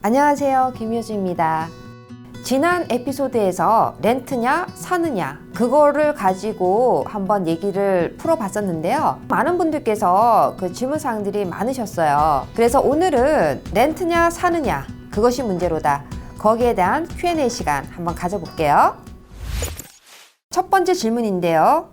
안녕하세요, 김효주입니다. 지난 에피소드에서 렌트냐 사느냐 그거를 가지고 한번 얘기를 풀어봤었는데요. 많은 분들께서 그 질문사항들이 많으셨어요. 그래서 오늘은 렌트냐 사느냐 그것이 문제로다, 거기에 대한 Q&A 시간 한번 가져볼게요. 첫 번째 질문인데요.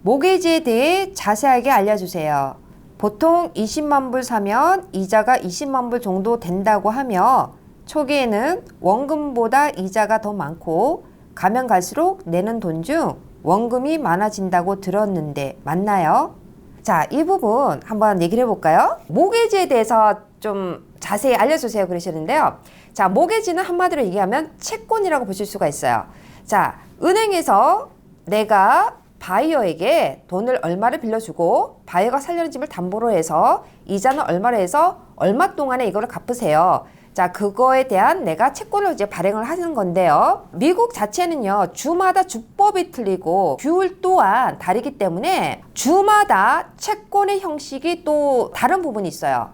모게지에 대해 자세하게 알려주세요. 보통 20만 불 사면 이자가 20만 불 정도 된다고 하며 초기에는 원금보다 이자가 더 많고 가면 갈수록 내는 돈 중 원금이 많아진다고 들었는데 맞나요? 자, 이 부분 한번 얘기를 해볼까요? 모게지에 대해서 좀 자세히 알려주세요 그러시는데요. 자, 모게지는 한마디로 얘기하면 채권이라고 보실 수가 있어요. 자, 은행에서 내가 바이어에게 돈을 얼마를 빌려주고 바이어가 살려는 집을 담보로 해서 이자는 얼마로 해서 얼마 동안에 이거를 갚으세요. 자, 그거에 대한 내가 채권을 이제 발행을 하는 건데요. 미국 자체는요, 주마다 주법이 틀리고 규율 또한 다르기 때문에 주마다 채권의 형식이 또 다른 부분이 있어요.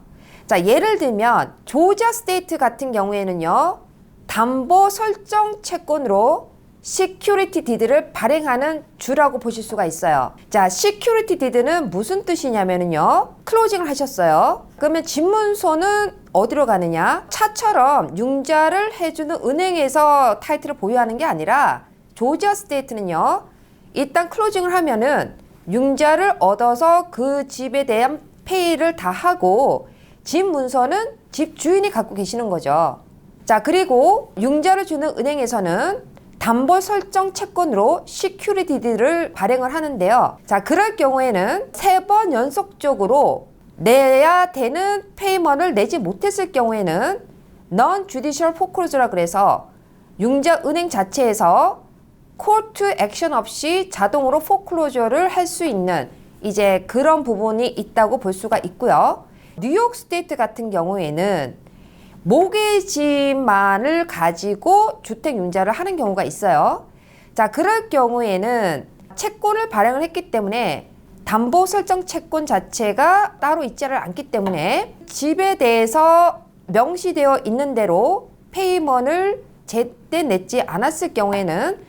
자, 예를 들면 조지아 스테이트 같은 경우에는요, 담보 설정 채권으로 시큐리티 디드를 발행하는 주라고 보실 수가 있어요. 자, 시큐리티 디드는 무슨 뜻이냐면요, 클로징을 하셨어요. 그러면 집문서는 어디로 가느냐? 차처럼 융자를 해주는 은행에서 타이틀을 보유하는 게 아니라 조지아 스테이트는요, 일단 클로징을 하면은 융자를 얻어서 그 집에 대한 페이를 다 하고 집 문서는 집 주인이 갖고 계시는 거죠. 자, 그리고 융자를 주는 은행에서는 담보 설정 채권으로 시큐리티를 발행을 하는데요. 자, 그럴 경우에는 3번 연속적으로 내야 되는 페이먼을 내지 못했을 경우에는 non-judicial foreclosure라 그래서 융자 은행 자체에서 코트 액션 없이 자동으로 foreclosure를 할 수 있는 이제 그런 부분이 있다고 볼 수가 있고요. 뉴욕 스테이트 같은 경우에는 모게지만을 가지고 주택 융자를 하는 경우가 있어요. 자, 그럴 경우에는 채권을 발행을 했기 때문에 담보 설정 채권 자체가 따로 있지를 않기 때문에 집에 대해서 명시되어 있는 대로 페이먼을 제때 냈지 않았을 경우에는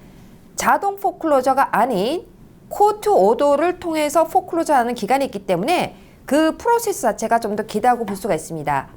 자동 포클로저가 아닌 코트 오더를 통해서 포클로저하는 기간이 있기 때문에 그 프로세스 자체가 좀 더 기다고 볼 수가 있습니다.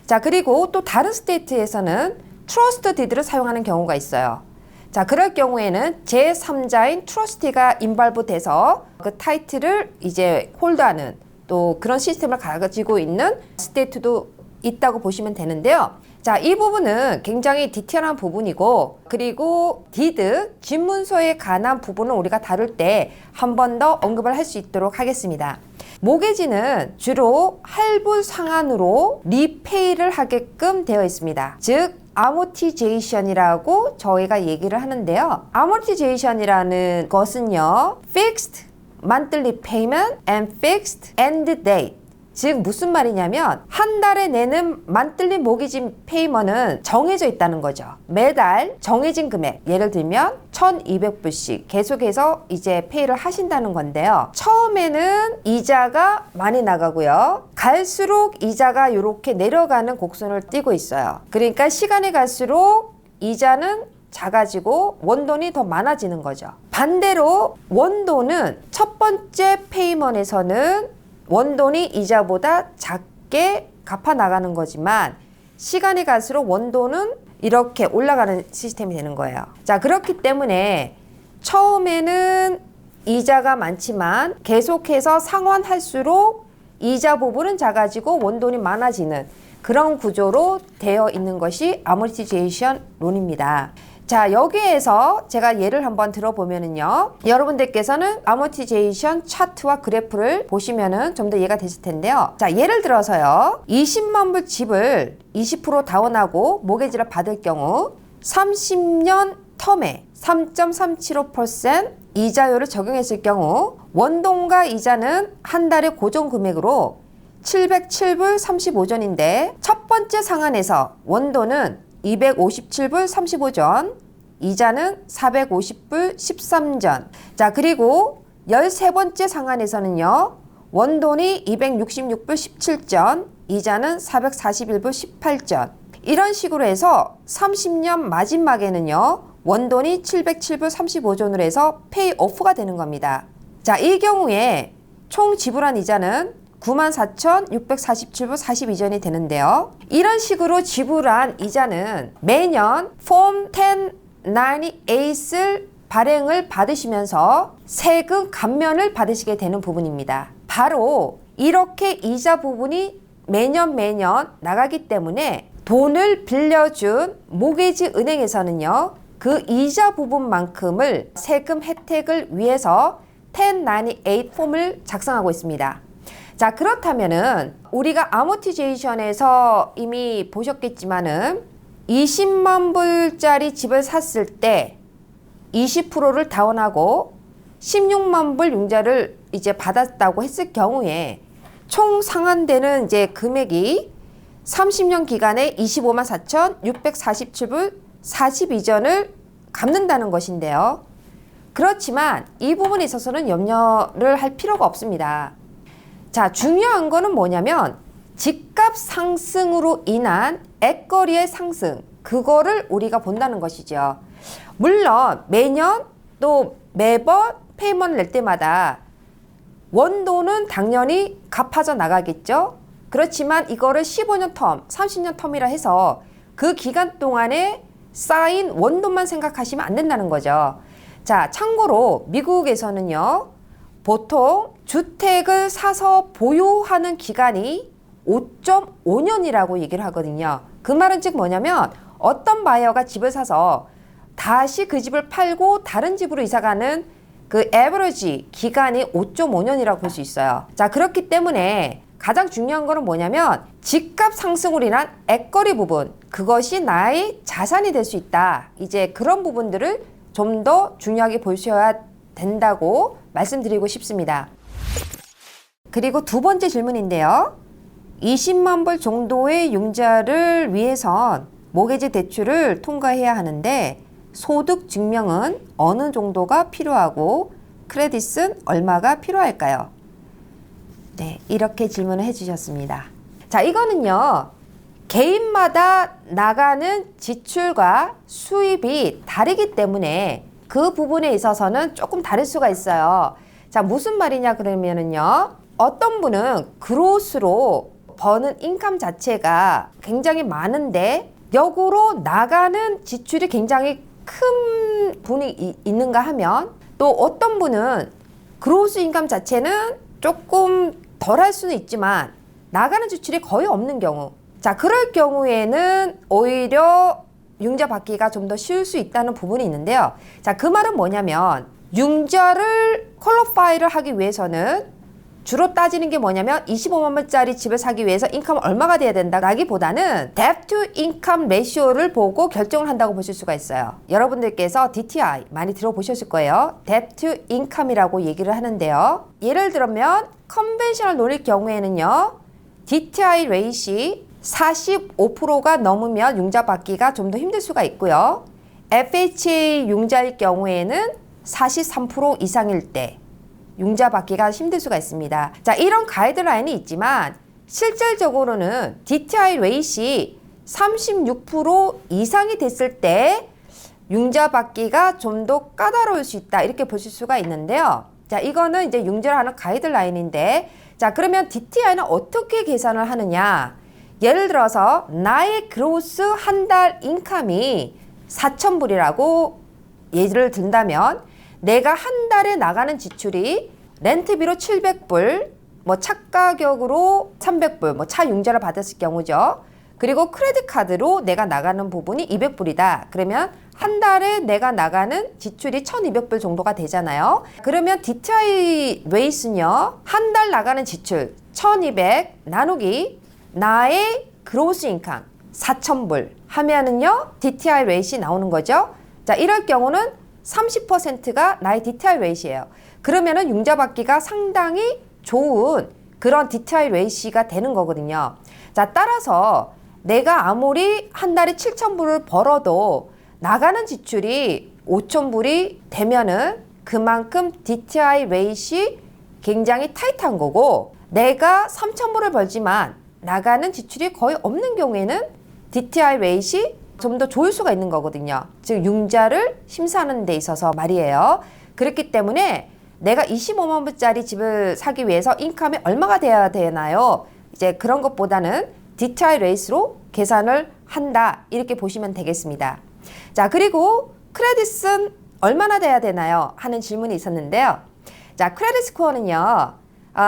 자, 그리고 또 다른 스테이트에서는 트러스트 디드를 사용하는 경우가 있어요. 자, 그럴 경우에는 제3자인 트러스티가 인발부 돼서 그 타이틀을 이제 홀드하는 또 그런 시스템을 가지고 있는 스테이트도 있다고 보시면 되는데요. 자, 이 부분은 굉장히 디테일한 부분이고, 그리고 디드, 집문서에 관한 부분은 우리가 다룰 때 한 번 더 언급을 할 수 있도록 하겠습니다. 모게지는 주로 할부 상환으로 리페이를 하게끔 되어 있습니다. 즉 아모티제이션이라고 저희가 얘기를 하는데요. 아모티제이션이라는 것은요, fixed monthly payment and fixed end date, 즉 무슨 말이냐면 한 달에 내는 monthly mortgage payment은 정해져 있다는 거죠. 매달 정해진 금액, 예를 들면 1200불씩 계속해서 이제 페이를 하신다는 건데요. 처음에는 이자가 많이 나가고요, 갈수록 이자가 이렇게 내려가는 곡선을 띄고 있어요. 그러니까 시간이 갈수록 이자는 작아지고 원돈이 더 많아지는 거죠. 반대로 원돈은 첫 번째 페이먼에서는 원돈이 이자보다 작게 갚아 나가는 거지만 시간이 갈수록 원돈은 이렇게 올라가는 시스템이 되는 거예요. 자, 그렇기 때문에 처음에는 이자가 많지만 계속해서 상환할수록 이자 부분은 작아지고 원돈이 많아지는 그런 구조로 되어 있는 것이 아모티제이션 론입니다. 자, 여기에서 제가 예를 한번 들어보면은요, 여러분들께서는 아모티제이션 차트와 그래프를 보시면은 좀 더 이해가 되실 텐데요. 자, 예를 들어서요, 20만 불 집을 20% 다운하고 모게지를 받을 경우 30년 텀에 3.375% 이자율을 적용했을 경우 원돈과 이자는 한 달에 고정 금액으로 707불 35전인데 첫 번째 상한에서 원돈은 257불 35전, 이자는 450불 13전. 자, 그리고 13번째 상한에서는요, 원돈이 266불 17전, 이자는 441불 18전. 이런 식으로 해서 30년 마지막에는요, 원돈이 707불 35전으로 해서 페이오프가 되는 겁니다. 자, 이 경우에 총 지불한 이자는 94,647불 42전이 되는데요. 이런 식으로 지불한 이자는 매년 폼 1098을 발행을 받으시면서 세금 감면을 받으시게 되는 부분입니다. 바로 이렇게 이자 부분이 매년 나가기 때문에 돈을 빌려준 모게지 은행에서는요, 그 이자 부분만큼을 세금 혜택을 위해서 1098 폼을 작성하고 있습니다. 자, 그렇다면은 우리가 아모티제이션에서 이미 보셨겠지만은 20만 불짜리 집을 샀을 때 20%를 다운하고 16만 불 융자를 이제 받았다고 했을 경우에 총 상환되는 이제 금액이 30년 기간에 25만 4,647불 42전을 갚는다는 것인데요. 그렇지만 이 부분에 있어서는 염려를 할 필요가 없습니다. 자, 중요한 거는 뭐냐면 집값 상승으로 인한 액거리의 상승, 그거를 우리가 본다는 것이죠. 물론 매년 또 매번 페이먼을 낼 때마다 원돈은 당연히 갚아져 나가겠죠. 그렇지만 이거를 15년 텀, 30년 텀이라 해서 그 기간 동안에 쌓인 원돈만 생각하시면 안 된다는 거죠. 자, 참고로 미국에서는요, 보통 주택을 사서 보유하는 기간이 5.5년이라고 얘기를 하거든요. 그 말은 즉 뭐냐면 어떤 바이어가 집을 사서 다시 그 집을 팔고 다른 집으로 이사가는 그 에버리지 기간이 5.5년이라고 볼 수 있어요. 자, 그렇기 때문에 가장 중요한 거는 뭐냐면 집값 상승으로 인한 액거리 부분, 그것이 나의 자산이 될 수 있다. 이제 그런 부분들을 좀 더 중요하게 보셔야 된다고 말씀드리고 싶습니다. 그리고 두 번째 질문인데요. 20만 불 정도의 융자를 위해선 모게지 대출을 통과해야 하는데 소득 증명은 어느 정도가 필요하고 크레딧은 얼마가 필요할까요? 네, 이렇게 질문을 해주셨습니다. 자, 이거는요, 개인마다 나가는 지출과 수입이 다르기 때문에 그 부분에 있어서는 조금 다를 수가 있어요. 자, 무슨 말이냐 그러면은요, 어떤 분은 그로스로 버는 인컴 자체가 굉장히 많은데 역으로 나가는 지출이 굉장히 큰 분이 있는가 하면, 또 어떤 분은 그로스 인컴 자체는 조금 덜 할 수는 있지만 나가는 지출이 거의 없는 경우, 자, 그럴 경우에는 오히려 융자 받기가 좀 더 쉬울 수 있다는 부분이 있는데요. 자, 그 말은 뭐냐면 융자를 퀄리파이를 하기 위해서는 주로 따지는 게 뭐냐면 25만 불짜리 집을 사기 위해서 인컴은 얼마가 돼야 된다 라기보다는 Debt to Income Ratio를 보고 결정을 한다고 보실 수가 있어요. 여러분들께서 DTI 많이 들어보셨을 거예요. Debt to Income이라고 얘기를 하는데요. 예를 들면 컨벤셔널 론일 경우에는요, DTI 레이시 45%가 넘으면 융자 받기가 좀 더 힘들 수가 있고요. FHA 융자일 경우에는 43% 이상일 때 융자 받기가 힘들 수가 있습니다. 자, 이런 가이드라인이 있지만 실질적으로는 DTI 레이시 36% 이상이 됐을 때 융자 받기가 좀 더 까다로울 수 있다, 이렇게 보실 수가 있는데요. 자, 이거는 이제 융자를 하는 가이드라인인데, 자, 그러면 DTI는 어떻게 계산을 하느냐? 예를 들어서 나의 그로스 한 달 인컴이 4,000불이라고 예를 든다면 내가 한 달에 나가는 지출이 렌트비로 700불, 뭐 차 가격으로 300불, 뭐 차 융자를 받았을 경우죠. 그리고 크레딧 카드로 내가 나가는 부분이 200불이다. 그러면 한 달에 내가 나가는 지출이 1,200불 정도가 되잖아요. 그러면 DTI 레이스는요, 한 달 나가는 지출 1,200 나누기 나의 그로스 인컴 4,000불 하면은요, DTI 레이시 나오는 거죠. 자, 이럴 경우는 30%가 나의 DTI 레이시예요. 그러면은 융자 받기가 상당히 좋은 그런 DTI 레이시가 되는 거거든요. 자, 따라서 내가 아무리 한 달에 7,000불을 벌어도 나가는 지출이 5,000불이 되면은 그만큼 DTI 레이시 굉장히 타이트한 거고, 내가 3,000불을 벌지만 나가는 지출이 거의 없는 경우에는 DTI 레이트이 좀 더 좋을 수가 있는 거거든요. 즉 융자를 심사하는 데 있어서 말이에요. 그렇기 때문에 내가 25만 불짜리 집을 사기 위해서 인컴이 얼마가 돼야 되나요? 이제 그런 것보다는 DTI 레이트로 계산을 한다, 이렇게 보시면 되겠습니다. 자, 그리고 크레딧은 얼마나 돼야 되나요? 하는 질문이 있었는데요. 자, 크레딧 스코어는요,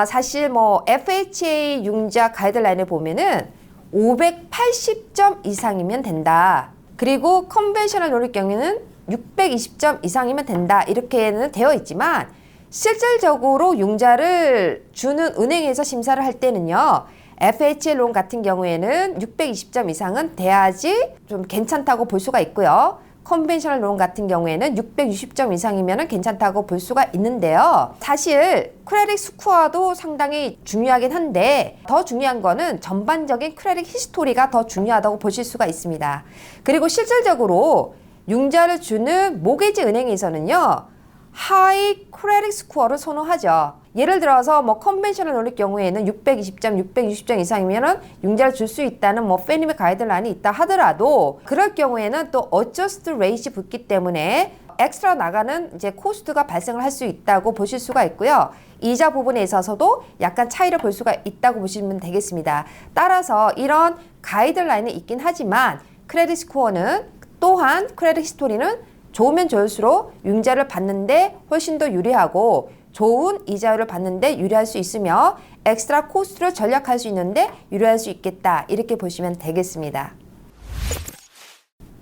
사실 뭐 FHA 융자 가이드라인을 보면은 580점 이상이면 된다. 그리고 컨벤셔널 론의 경우에는 620점 이상이면 된다. 이렇게는 되어 있지만 실질적으로 융자를 주는 은행에서 심사를 할 때는요, FHA 론 같은 경우에는 620점 이상은 돼야지 좀 괜찮다고 볼 수가 있고요. 컨벤셔널 론 같은 경우에는 660점 이상이면 괜찮다고 볼 수가 있는데요. 사실 크레딧 스코어도 상당히 중요하긴 한데 더 중요한 거는 전반적인 크레딧 히스토리가 더 중요하다고 보실 수가 있습니다. 그리고 실질적으로 융자를 주는 모게지 은행에서는요, 하이 크레딧 스코어를 선호하죠. 예를 들어서 뭐 컨벤셔널 론의 경우에는 620점, 660점 이상이면은 융자를 줄 수 있다는 뭐 페니메 가이드라인이 있다 하더라도 그럴 경우에는 또 어저스트 레이트이 붙기 때문에 엑스트라 나가는 이제 코스트가 발생을 할 수 있다고 보실 수가 있고요. 이자 부분에 있어서도 약간 차이를 볼 수가 있다고 보시면 되겠습니다. 따라서 이런 가이드라인이 있긴 하지만 크레딧 스코어는 또한 크레딧 히스토리는 좋으면 좋을수록 융자를 받는데 훨씬 더 유리하고 좋은 이자율을 받는데 유리할 수 있으며 엑스트라 코스트를 절약할 수 있는데 유리할 수 있겠다, 이렇게 보시면 되겠습니다.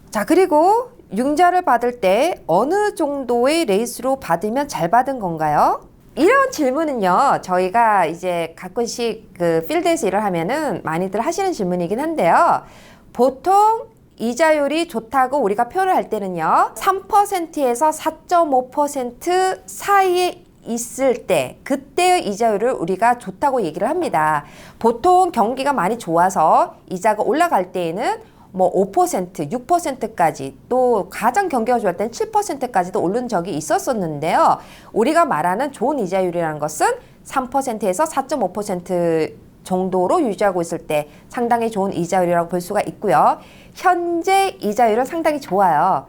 자, 그리고 융자를 받을 때 어느 정도의 레이스로 받으면 잘 받은 건가요? 이런 질문은요, 저희가 이제 가끔씩 그 필드에서 일을 하면은 많이들 하시는 질문이긴 한데요. 보통 이자율이 좋다고 우리가 표현을 할 때는요, 3%에서 4.5% 사이에 있을 때, 그때의 이자율을 우리가 좋다고 얘기를 합니다. 보통 경기가 많이 좋아서 이자가 올라갈 때에는 뭐 5%, 6%까지, 또 가장 경기가 좋을 때는 7%까지도 오른 적이 있었었는데요. 우리가 말하는 좋은 이자율이라는 것은 3%에서 4.5% 정도로 유지하고 있을 때 상당히 좋은 이자율이라고 볼 수가 있고요. 현재 이자율은 상당히 좋아요.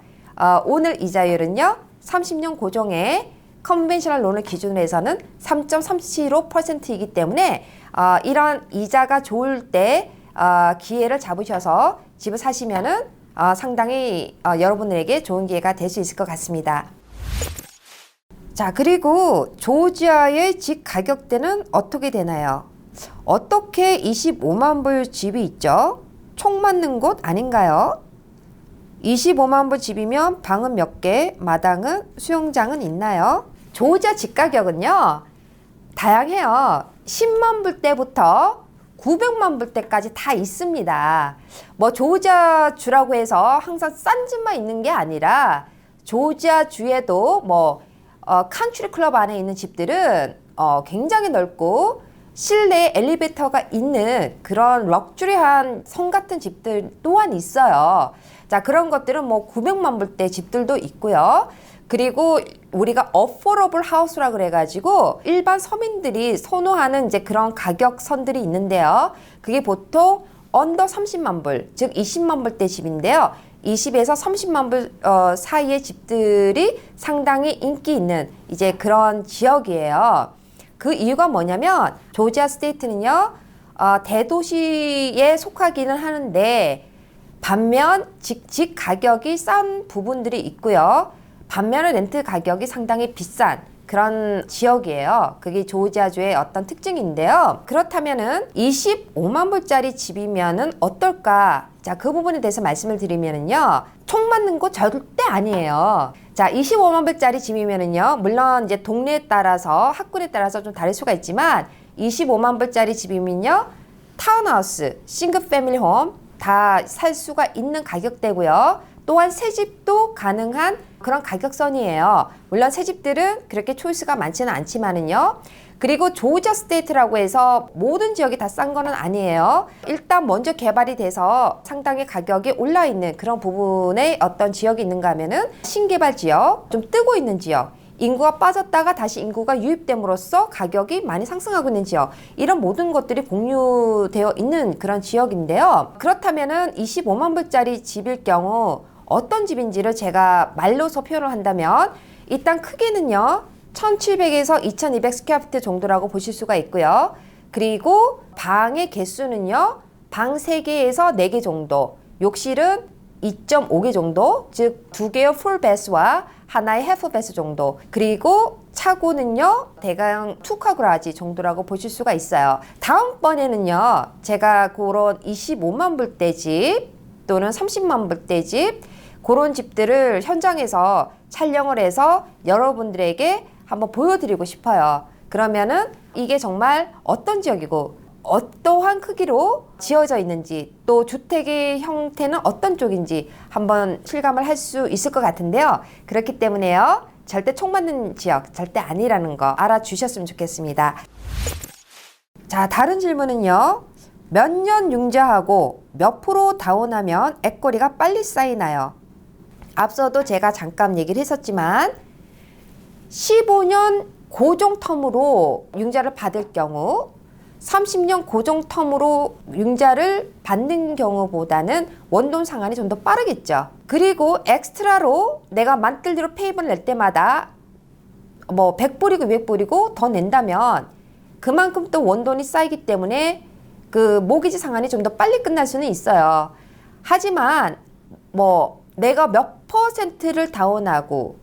오늘 이자율은요, 30년 고정의 컨벤셔널 론을 기준으로 해서는 3.375%이기 때문에 이런 이자가 좋을 때 기회를 잡으셔서 집을 사시면은 상당히 여러분들에게 좋은 기회가 될 수 있을 것 같습니다. 자, 그리고 조지아의 집 가격대는 어떻게 되나요? 어떻게 25만 불 집이 있죠? 총 맞는 곳 아닌가요? 25만 불 집이면 방은 몇 개, 마당은, 수영장은 있나요? 조지아 집 가격은요, 다양해요. 10만 불대부터 900만 불대까지 다 있습니다. 뭐 조지아 주라고 해서 항상 싼 집만 있는 게 아니라 조지아 주에도 뭐 컨트리 클럽 안에 있는 집들은 굉장히 넓고 실내에 엘리베이터가 있는 그런 럭주리한 성 같은 집들 또한 있어요. 자, 그런 것들은 뭐 900만 불대 집들도 있고요. 그리고 우리가 어포러블 하우스라 그래가지고 일반 서민들이 선호하는 이제 그런 가격선들이 있는데요. 그게 보통 언더 30만 불, 즉 20만 불대 집인데요. 20에서 30만 불 사이의 집들이 상당히 인기 있는 이제 그런 지역이에요. 그 이유가 뭐냐면 조지아 스테이트는요, 대도시에 속하기는 하는데 반면 집 가격이 싼 부분들이 있고요. 반면에 렌트 가격이 상당히 비싼 그런 지역이에요. 그게 조지아주의 어떤 특징인데요. 그렇다면은 25만 불짜리 집이면은 어떨까? 자, 그 부분에 대해서 말씀을 드리면은요, 총 맞는 곳 절대 아니에요. 자, 25만 불짜리 집이면은요, 물론 이제 동네에 따라서 학군에 따라서 좀 다를 수가 있지만 25만 불짜리 집이면요, 타운하우스, 싱글 패밀리 홈 다 살 수가 있는 가격대고요. 또한 새 집도 가능한 그런 가격선이에요. 물론 새 집들은 그렇게 초이스가 많지는 않지만은요. 그리고 조지아 스테이트라고 해서 모든 지역이 다 싼 거는 아니에요. 일단 먼저 개발이 돼서 상당히 가격이 올라 있는 그런 부분에 어떤 지역이 있는가 하면은 신개발 지역, 좀 뜨고 있는 지역, 인구가 빠졌다가 다시 인구가 유입됨으로써 가격이 많이 상승하고 있는 지역, 이런 모든 것들이 공유되어 있는 그런 지역인데요. 그렇다면은 25만 불짜리 집일 경우 어떤 집인지를 제가 말로서 표현을 한다면, 일단 크기는요 1700에서 2200 스퀘어피트 정도라고 보실 수가 있고요. 그리고 방의 개수는요 방 3개에서 4개 정도, 욕실은 2.5개 정도, 즉 2개의 풀 베스와 하나의 해프 베스 정도, 그리고 차고는요 대강 투카 그라지 정도라고 보실 수가 있어요. 다음번에는요 제가 그런 25만 불대 집 또는 30만 불대 집, 그런 집들을 현장에서 촬영을 해서 여러분들에게 한번 보여드리고 싶어요. 그러면은 이게 정말 어떤 지역이고 어떠한 크기로 지어져 있는지, 또 주택의 형태는 어떤 쪽인지 한번 실감을 할 수 있을 것 같은데요. 그렇기 때문에요, 절대 총 맞는 지역 절대 아니라는 거 알아주셨으면 좋겠습니다. 자, 다른 질문은요, 몇 년 융자하고 몇 프로 다운하면 액거리가 빨리 쌓이나요? 앞서도 제가 잠깐 얘기를 했었지만 15년 고정텀으로 융자를 받을 경우 30년 고정텀으로 융자를 받는 경우보다는 원돈 상환이 좀 더 빠르겠죠. 그리고 엑스트라로 내가 만들대로 페이먼을 낼 때마다 뭐 100불이고 200불이고 더 낸다면 그만큼 또 원돈이 쌓이기 때문에 그 모기지 상환이 좀 더 빨리 끝날 수는 있어요. 하지만 뭐 내가 몇 퍼센트를 다운하고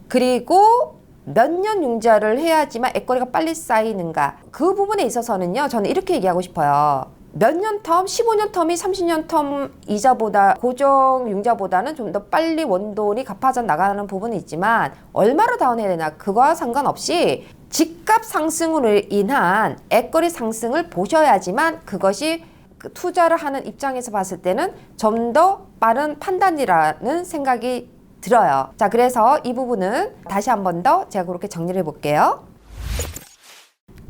그리고 몇 년 융자를 해야지만 액거리가 빨리 쌓이는가, 그 부분에 있어서는요 저는 이렇게 얘기하고 싶어요. 몇 년 텀, 15년 텀이 30년 텀 이자보다, 고정 융자보다는 좀 더 빨리 원돈이 갚아져 나가는 부분이 있지만 얼마로 다운해야 되나, 그거와 상관없이 집값 상승으로 인한 액거리 상승을 보셔야지만 그것이 투자를 하는 입장에서 봤을 때는 좀 더 빠른 판단이라는 생각이 들어요. 자, 그래서 이 부분은 다시 한 번 더 제가 그렇게 정리를 해볼게요.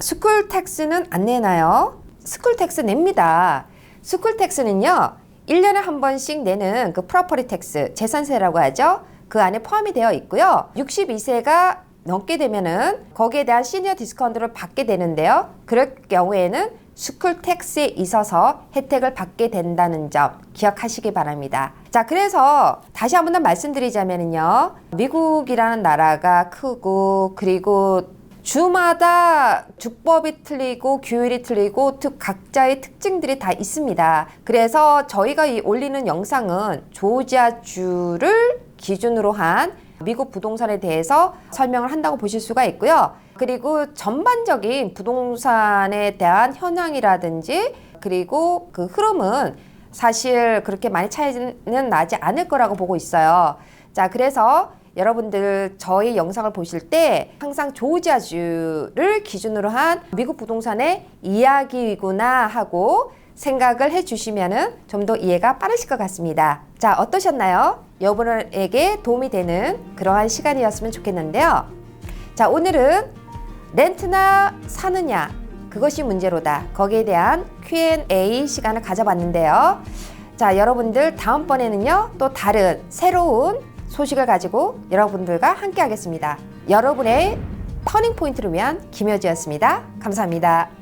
스쿨 텍스는 안 내나요? 스쿨 텍스 냅니다. 스쿨 텍스는요 1년에 한 번씩 내는 그 프로퍼티 텍스, 재산세라고 하죠. 그 안에 포함이 되어 있고요. 62세가 넘게 되면은 거기에 대한 시니어 디스카운트를 받게 되는데요. 그럴 경우에는 스쿨 텍스에 있어서 혜택을 받게 된다는 점 기억하시기 바랍니다. 자, 그래서 다시 한 번 더 말씀드리자면요, 미국이라는 나라가 크고 그리고 주마다 주법이 틀리고 규율이 틀리고 각자의 특징들이 다 있습니다. 그래서 저희가 올리는 영상은 조지아주를 기준으로 한 미국 부동산에 대해서 설명을 한다고 보실 수가 있고요. 그리고 전반적인 부동산에 대한 현황이라든지 그리고 그 흐름은 사실 그렇게 많이 차이는 나지 않을 거라고 보고 있어요. 자, 그래서 여러분들 저희 영상을 보실 때 항상 조지아주를 기준으로 한 미국 부동산의 이야기구나 하고 생각을 해주시면은 좀 더 이해가 빠르실 것 같습니다. 자, 어떠셨나요? 여러분에게 도움이 되는 그러한 시간이었으면 좋겠는데요. 자, 오늘은 렌트나 사느냐, 그것이 문제로다, 거기에 대한 Q&A 시간을 가져봤는데요. 자, 여러분들 다음번에는요 또 다른 새로운 소식을 가지고 여러분들과 함께 하겠습니다. 여러분의 터닝 포인트를 위한 김효지였습니다. 감사합니다.